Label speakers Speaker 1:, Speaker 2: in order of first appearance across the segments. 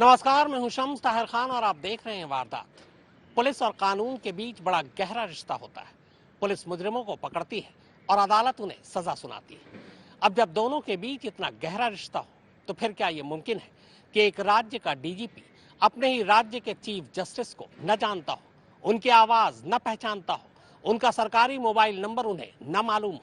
Speaker 1: नमस्कार, मैं हूं शम्स ताहिर खान और आप देख रहे हैं वारदात। पुलिस और कानून के बीच बड़ा गहरा रिश्ता होता है। पुलिस मुजरिमों को पकड़ती है और अदालत उन्हें सजा सुनाती है। अब जब दोनों के बीच इतना गहरा रिश्ता हो, तो फिर क्या ये मुमकिन है कि एक राज्य का डीजीपी अपने ही राज्य के चीफ जस्टिस को न जानता हो, उनकी आवाज न पहचानता हो, उनका सरकारी मोबाइल नंबर उन्हें न मालूम हो?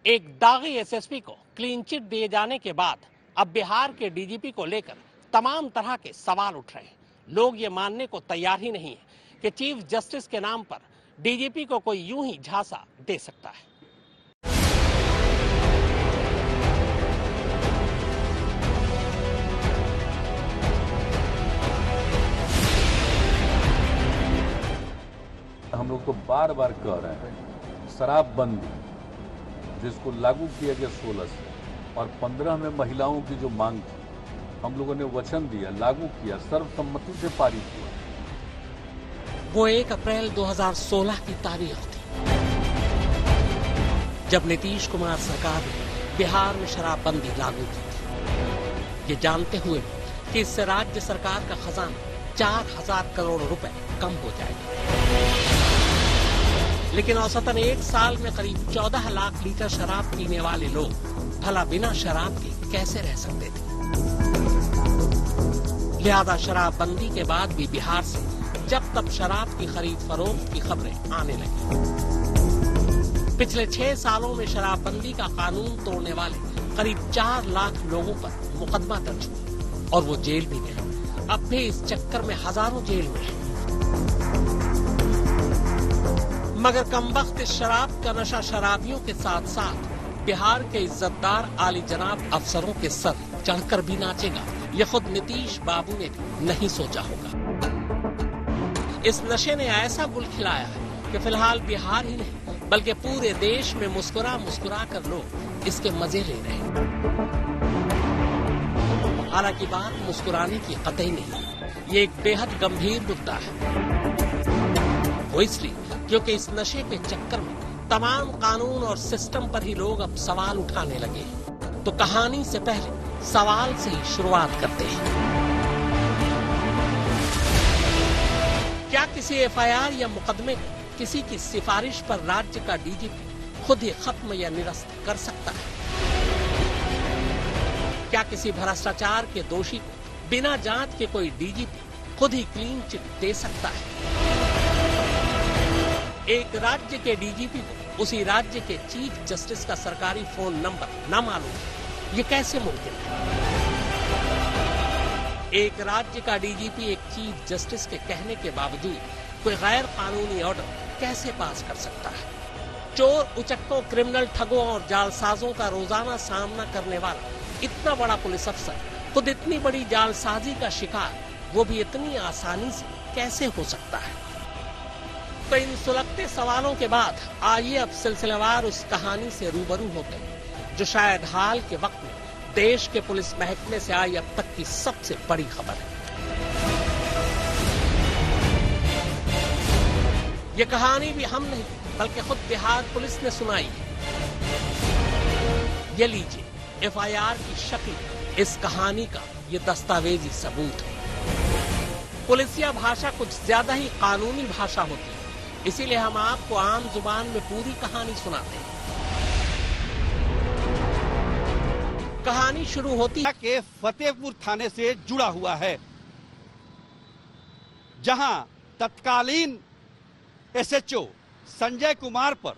Speaker 1: एक दागी एसएसपी को क्लीन चिट दिए जाने के बाद अब बिहार के डीजीपी को लेकर तमाम तरह के सवाल उठ रहे हैं। लोग ये मानने को तैयार ही नहीं है कि चीफ जस्टिस के नाम पर डीजीपी को कोई यूं ही झांसा दे सकता है।
Speaker 2: हम लोग तो बार बार कह रहे हैं शराबबंदी जिसको लागू किया गया 16 से और 15 में महिलाओं की जो मांग थी, हम लोगों ने वचन दिया, लागू किया, सर्वसम्मति से पारित हुआ।
Speaker 1: वो 1 अप्रैल 2016 की तारीख थी जब नीतीश कुमार सरकार ने बिहार में शराबबंदी लागू की थी, ये जानते हुए कि इससे राज्य सरकार का खजाना 4000 करोड़ रुपए कम हो जाएगा। लेकिन औसतन 1 साल में करीब 14 लाख लीटर शराब पीने वाले लोग भला बिना शराब के कैसे रह सकते थे? लिहाजा शराबबंदी के बाद भी बिहार से जब तब शराब की खरीद फरोख्त की खबरें आने लगी। पिछले 6 सालों में शराबबंदी का कानून तोड़ने वाले करीब 4 लाख लोगों पर मुकदमा दर्ज हुआ और वो जेल भी गए। अब भी इस चक्कर में हजारों जेल में हैं। मगर कमबख्त इस शराब का नशा शराबियों के साथ साथ बिहार के इज्जतदार आली जनाब अफसरों के सर चढ़कर भी नाचेगा, ये खुद नीतीश बाबू ने नहीं सोचा होगा। इस नशे ने ऐसा गुल खिलाया है कि फिलहाल बिहार ही नहीं बल्कि पूरे देश में मुस्कुरा मुस्कुरा कर लोग इसके मजे ले रहे हैं। हालांकि बात मुस्कुराने की कतई नहीं, ये एक बेहद गंभीर मुद्दा है। वो इसलिए क्योंकि इस नशे के चक्कर में तमाम कानून और सिस्टम पर ही लोग अब सवाल उठाने लगे हैं। तो कहानी से पहले सवाल से ही शुरुआत करते हैं। क्या किसी एफआईआर या मुकदमे को किसी की सिफारिश पर राज्य का डीजीपी खुद ही खत्म या निरस्त कर सकता है? क्या किसी भ्रष्टाचार के दोषी को बिना जांच के कोई डीजीपी खुद ही क्लीन चिट दे सकता है? एक राज्य के डीजीपी को उसी राज्य के चीफ जस्टिस का सरकारी फोन नंबर न मालूम, ये कैसे मुमकिन है? एक राज्य का डीजीपी एक चीफ जस्टिस के कहने के बावजूद कोई गैर कानूनी ऑर्डर कैसे पास कर सकता है? चोर, उचक्कों, क्रिमिनल, ठगों और जालसाजों का रोजाना सामना करने वाला इतना बड़ा पुलिस अफसर खुद इतनी बड़ी जालसाजी का शिकार, वो भी इतनी आसानी से कैसे हो सकता है? तो इन सुलगते सवालों के बाद आइए अब सिलसिलेवार उस कहानी से रूबरू होते हैं जो शायद हाल के वक्त में देश के पुलिस महकमे से आई अब तक की सबसे बड़ी खबर है। ये कहानी भी हम नहीं बल्कि खुद बिहार पुलिस ने सुनाई है। ये लीजिए एफआईआर की शक्ल इस कहानी का ये दस्तावेजी सबूत है। पुलिसिया भाषा कुछ ज्यादा ही कानूनी भाषा होती है, इसीलिए हम आपको आम जुबान में पूरी कहानी सुनाते हैं। कहानी शुरू होती है
Speaker 3: के फतेहपुर थाने से जुड़ा हुआ है, जहां तत्कालीन एसएचओ संजय कुमार पर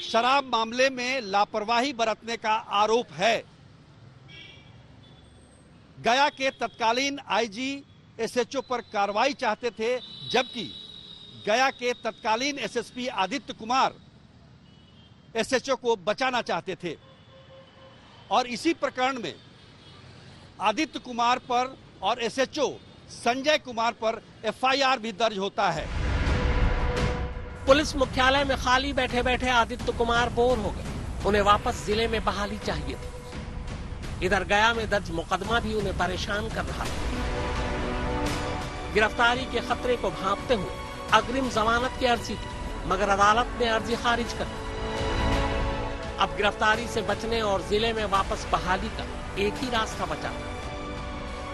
Speaker 3: शराब मामले में लापरवाही बरतने का आरोप है। गया के तत्कालीन आईजी एसएचओ पर कार्रवाई चाहते थे, जबकि गया के तत्कालीन एसएसपी आदित्य कुमार एसएचओ को बचाना चाहते थे और इसी प्रकरण में आदित्य कुमार पर और एसएचओ संजय कुमार पर एफआईआर भी दर्ज होता है।
Speaker 1: पुलिस मुख्यालय में खाली बैठे बैठे आदित्य कुमार बोर हो गए, उन्हें वापस जिले में बहाली चाहिए थी। इधर गया में दर्ज मुकदमा भी उन्हें परेशान कर रहा था। गिरफ्तारी के खतरे को भांपते हुए अग्रिम जमानत की अर्जी की, मगर अदालत ने अर्जी खारिज कर दी। अब गिरफ्तारी से बचने और जिले में वापस बहाली का एक ही रास्ता बचा,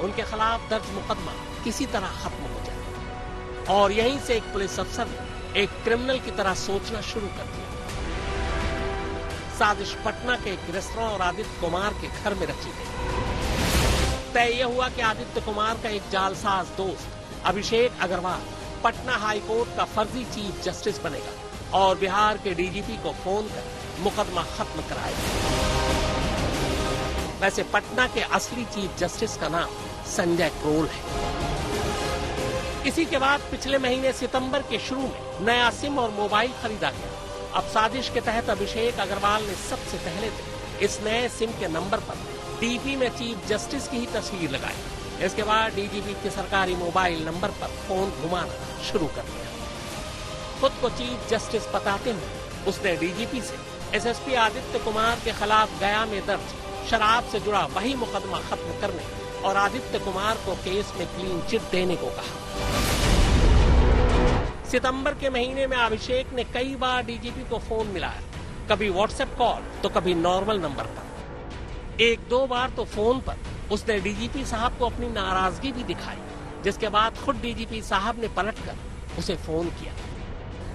Speaker 1: उनके खिलाफ दर्ज मुकदमा किसी तरह खत्म हो जाए। और यहीं से एक पुलिस अफसर ने एक क्रिमिनल की तरह सोचना शुरू कर दिया। साजिश पटना के एक रेस्तरां और आदित्य कुमार के घर में रची गई। तय यह हुआ कि आदित्य कुमार का एक जालसाज दोस्त अभिषेक अग्रवाल पटना हाई कोर्ट का फर्जी चीफ जस्टिस बनेगा और बिहार के डीजीपी को फोन कर मुकदमा खत्म कराएगा। वैसे पटना के असली चीफ जस्टिस का नाम संजय करोल है। इसी के बाद पिछले महीने सितंबर के शुरू में नया सिम और मोबाइल खरीदा गया। अब साजिश के तहत अभिषेक अग्रवाल ने सबसे पहले इस नए सिम के नंबर पर डीपी में चीफ जस्टिस की ही तस्वीर लगाई। इसके बाद डीजीपी के सरकारी मोबाइल नंबर पर फोन घुमाना शुरू कर दिया। खुद को चीफ जस्टिस बताते हुए उसने डीजीपी से एसएसपी आदित्य कुमार के खिलाफ गया में दर्ज शराब से जुड़ा वही मुकदमा खत्म करने और आदित्य कुमार को केस में क्लीन चिट देने को कहा। सितंबर के महीने में अभिषेक ने कई बार डीजीपी को फोन मिलाया, कभी व्हाट्सएप कॉल तो कभी नॉर्मल नंबर पर। एक दो बार तो फोन पर उसने डीजीपी साहब को अपनी नाराजगी भी दिखाई, जिसके बाद खुद डीजीपी साहब ने पलटकर उसे फोन किया,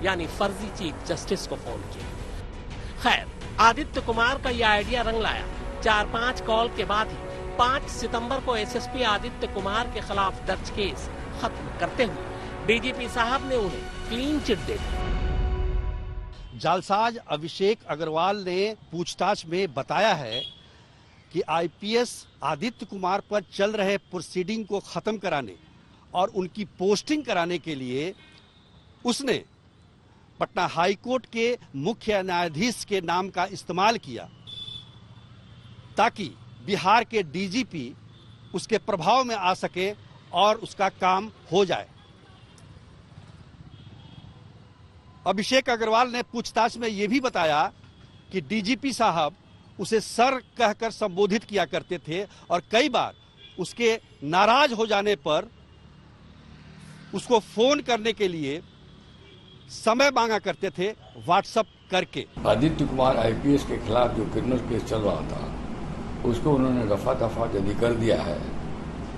Speaker 1: यानी फर्जी चीफ जस्टिस को फोन किया। खैर, आदित्य कुमार का यह आइडिया रंग लाया। 4-5 कॉल के बाद ही 5 सितंबर को एसएसपी आदित्य कुमार के खिलाफ दर्ज केस खत्म करते हुए डीजीपी साहब ने उन्हें क्लीन चिट दे दी।
Speaker 3: जालसाज अभिषेक अग्रवाल ने पूछताछ में बताया है कि आईपीएस आदित्य कुमार पर चल रहे प्रोसीडिंग को खत्म कराने और उनकी पोस्टिंग कराने के लिए उसने पटना हाईकोर्ट के मुख्य न्यायाधीश के नाम का इस्तेमाल किया ताकि बिहार के डीजीपी उसके प्रभाव में आ सके और उसका काम हो जाए। अभिषेक अग्रवाल ने पूछताछ में यह भी बताया कि डीजीपी साहब उसे सर कहकर संबोधित किया करते थे और कई बार उसके नाराज हो जाने पर उसको फोन करने के लिए समय मांगा करते थे व्हाट्सएप करके।
Speaker 4: आदित्य कुमार आईपीएस के खिलाफ जो क्रिमिनल केस चल रहा था उसको उन्होंने रफा दफा यदि कर दिया है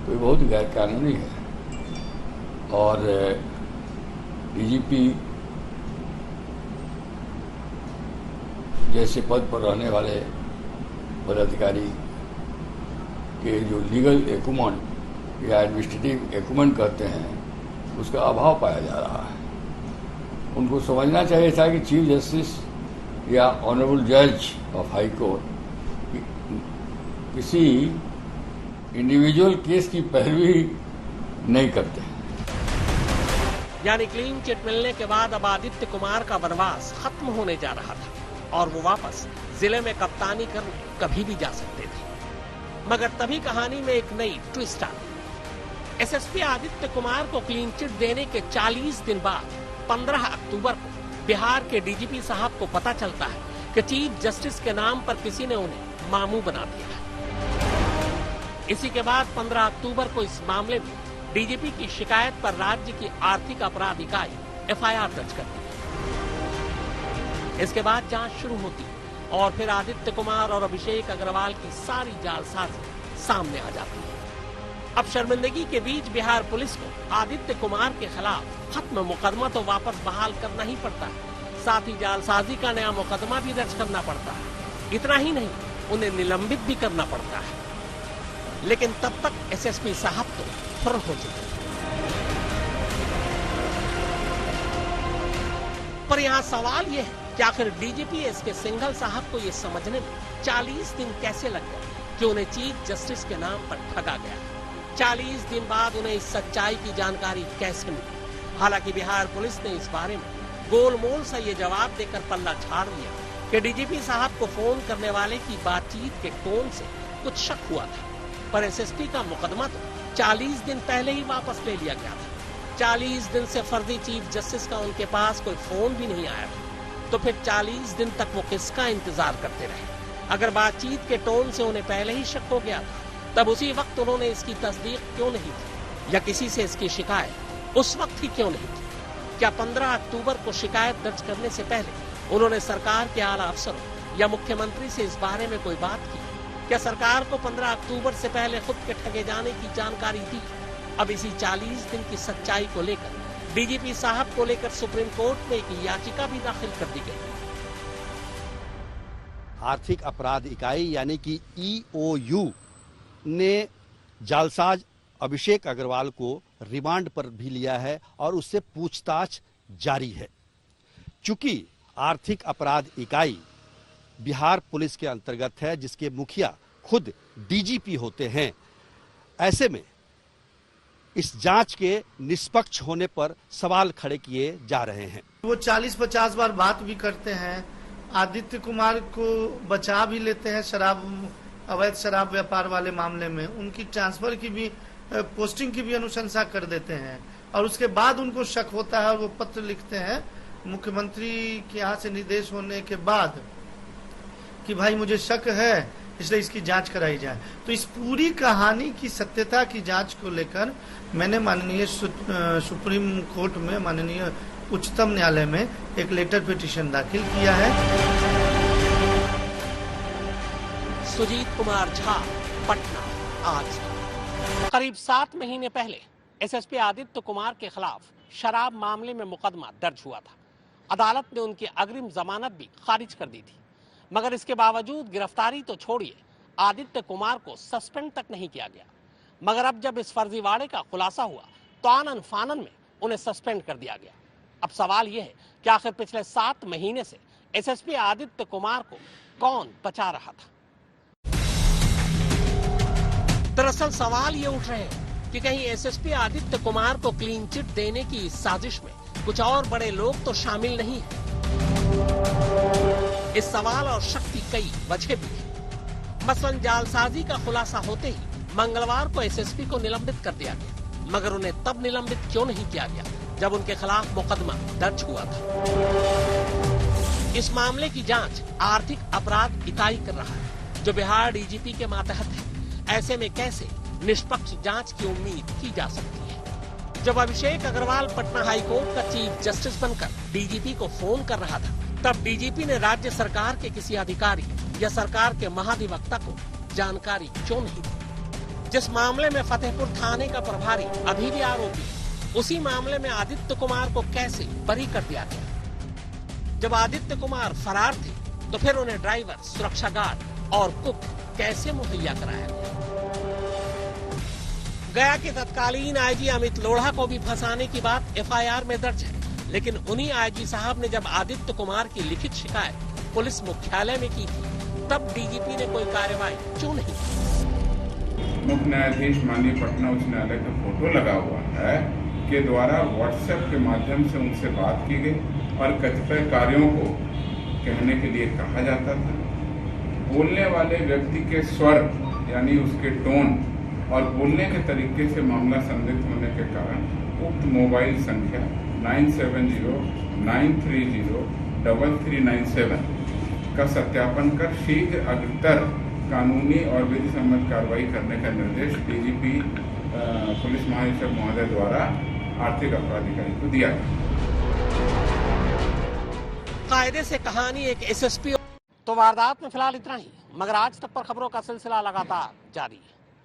Speaker 4: तो ये बहुत गैर कानूनी है और डीजीपी जैसे पद पर रहने वाले पदाधिकारी के जो लीगल एक्यूमेंट या एडमिनिस्ट्रेटिव एक्यूमेंट कहते हैं उसका अभाव पाया जा रहा है। उनको समझना चाहिए था कि चीफ जस्टिस या ऑनरेबल जज ऑफ हाई कोर्ट किसी इंडिविजुअल केस की पैरवी नहीं करते।
Speaker 1: यानी क्लीन चिट मिलने के बाद अब आदित्य कुमार का वनवास खत्म होने जा रहा था और वो वापस जिले में कप्तानी करने कभी भी जा सकते थे। मगर तभी कहानी में एक नई ट्विस्ट आ गई। एसएसपी आदित्य कुमार को क्लीन चिट देने के 40 दिन बाद 15 अक्टूबर को बिहार के डीजीपी साहब को पता चलता है कि चीफ जस्टिस के नाम पर किसी ने उन्हें मामू बना दिया है। इसी के बाद 15 अक्टूबर को इस मामले में डीजीपी की शिकायत पर राज्य की आर्थिक अपराध इकाई एफआईआर दर्ज करती है। इसके बाद जांच शुरू होती और फिर आदित्य कुमार और अभिषेक अग्रवाल की सारी जालसाजी सामने आ जाती है। अब शर्मिंदगी के बीच बिहार पुलिस को आदित्य कुमार के खिलाफ खत्म मुकदमा तो वापस बहाल करना ही पड़ता है, साथ ही जालसाजी का नया मुकदमा भी दर्ज करना पड़ता है। इतना ही नहीं, उन्हें निलंबित भी करना पड़ता है। लेकिन तब तक एसएसपी साहब तो फुर हो चुके। पर यहाँ सवाल यह है कि आखिर डीजीपी एसके सिंघल साहब को यह समझने में 40 दिन कैसे लग गए कि उन्हें चीफ जस्टिस के नाम पर ठगा गया। 40 दिन बाद उन्हें इस सच्चाई की जानकारी कैसे मिली। हालांकि बिहार पुलिस ने इस बारे में गोलमोल सा ये जवाब देकर पल्ला झाड़ दिया कि डीजीपी साहब को फोन करने वाले की बातचीत के टोन से कुछ शक हुआ था, पर एसएसपी का मुकदमा तो 40 दिन पहले ही वापस ले लिया गया था। 40 दिन से फर्जी चीफ जस्टिस का उनके पास कोई फोन भी नहीं आया था, तो फिर 40 दिन तक वो किसका इंतजार करते रहे। अगर बातचीत के टोन से उन्हें पहले ही शक हो गया था, तब उसी वक्त उन्होंने इसकी तस्दीक क्यों नहीं की, या किसी से इसकी शिकायत उस वक्त ही क्यों नहीं की। क्या 15 अक्टूबर को शिकायत दर्ज करने से पहले उन्होंने सरकार के आला अफसरों या मुख्यमंत्री से इस बारे में कोई बात की? क्या सरकार को 15 अक्टूबर से पहले खुद के ठगे जाने की जानकारी थी? अब इसी 40 दिन की सच्चाई को लेकर डीजीपी साहब को लेकर सुप्रीम कोर्ट में एक याचिका भी दाखिल कर दी गई।
Speaker 3: आर्थिक अपराध इकाई यानी कि EOU ने जालसाज अभिषेक अग्रवाल को रिमांड पर भी लिया है और उससे पूछताछ जारी है। चूंकि आर्थिक अपराध इकाई बिहार पुलिस के अंतर्गत है, जिसके मुखिया खुद डीजीपी होते हैं, ऐसे में इस जांच के निष्पक्ष होने पर सवाल खड़े किए जा रहे हैं।
Speaker 5: वो 40-50 बार बात भी करते हैं, आदित्य कुमार को बचा भी लेते हैं अवैध शराब व्यापार वाले मामले में, उनकी ट्रांसफर की भी पोस्टिंग की भी अनुशंसा कर देते हैं और उसके बाद उनको शक होता है और वो पत्र लिखते हैं मुख्यमंत्री के यहाँ से निर्देश होने के बाद कि भाई मुझे शक है इसलिए इसकी जांच कराई जाए। तो इस पूरी कहानी की सत्यता की जांच को लेकर मैंने माननीय सुप्रीम कोर्ट में, माननीय उच्चतम न्यायालय में एक लेटर पिटीशन दाखिल किया है।
Speaker 1: सुजीत कुमार झा, पटना, आज। करीब 7 महीने पहले एसएसपी आदित्य कुमार के खिलाफ शराब मामले में मुकदमा दर्ज हुआ था। अदालत ने उनकी अग्रिम जमानत भी खारिज कर दी थी, मगर इसके बावजूद गिरफ्तारी तो छोड़िए, आदित्य कुमार को सस्पेंड तक नहीं किया गया। मगर अब जब इस फर्जीवाड़े का खुलासा हुआ तो आनन फानन में उन्हें सस्पेंड कर दिया गया। अब सवाल यह है कि आखिर पिछले 7 महीने से एसएसपी आदित्य कुमार को कौन बचा रहा था? दरअसल सवाल ये उठ रहे हैं कि कहीं एसएसपी आदित्य कुमार को क्लीन चिट देने की इस साजिश में कुछ और बड़े लोग तो शामिल नहीं है। इस सवाल और शक की कई वजह भी है। मसलन जालसाजी का खुलासा होते ही मंगलवार को एसएसपी को निलंबित कर दिया गया, मगर उन्हें तब निलंबित क्यों नहीं किया गया जब उनके खिलाफ मुकदमा दर्ज हुआ था? इस मामले की जांच आर्थिक अपराध इकाई कर रहा है, जो बिहार डीजीपी के मातहत है। ऐसे में कैसे निष्पक्ष जांच की उम्मीद की जा सकती है? जब अभिषेक अग्रवाल पटना हाई कोर्ट का चीफ जस्टिस बनकर डीजीपी को फोन कर रहा था, तब डीजीपी ने राज्य सरकार के किसी अधिकारी या सरकार के महाधिवक्ता को जानकारी क्यों नहीं दी? जिस मामले में फतेहपुर थाने का प्रभारी अभी भी आरोपी, उसी मामले में आदित्य कुमार को कैसे बरी कर दिया गया? जब आदित्य कुमार फरार थे तो फिर उन्हें ड्राइवर, सुरक्षा गार्ड और कुक कैसे मुहैया कराया गया? गया के तत्कालीन आईजी अमित लोढ़ा को भी फंसाने की बात एफआईआर में दर्ज है, लेकिन उन्हीं आईजी साहब ने जब आदित्य कुमार की लिखित शिकायत पुलिस मुख्यालय में की थी, तब डीजीपी ने कोई कार्रवाई क्यों नहीं की?
Speaker 6: मुख्य न्यायाधीश माननीय पटना उच्च न्यायालय का फोटो लगा हुआ है के द्वारा व्हाट्सएप के माध्यम से उनसे बात की गई और कतिपय कार्यों को कहने के लिए कहा जाता था। बोलने वाले व्यक्ति के स्वर यानी उसके टोन और बोलने के तरीके से मामला संदिग्ध होने के कारण उक्त मोबाइल संख्या 9709303397 का सत्यापन कर शीघ्र अग्रतर कानूनी और विधि सम्मत कार्रवाई करने का निर्देश डीजीपी पुलिस महानिरीक्षक महोदय द्वारा आर्थिक अपराध इकाई को दिया गया।
Speaker 1: कायदे से कहानी एक एसएसपी। तो वारदात में फिलहाल इतना ही, मगर आज तक पर खबरों का सिलसिला लगातार जारी है।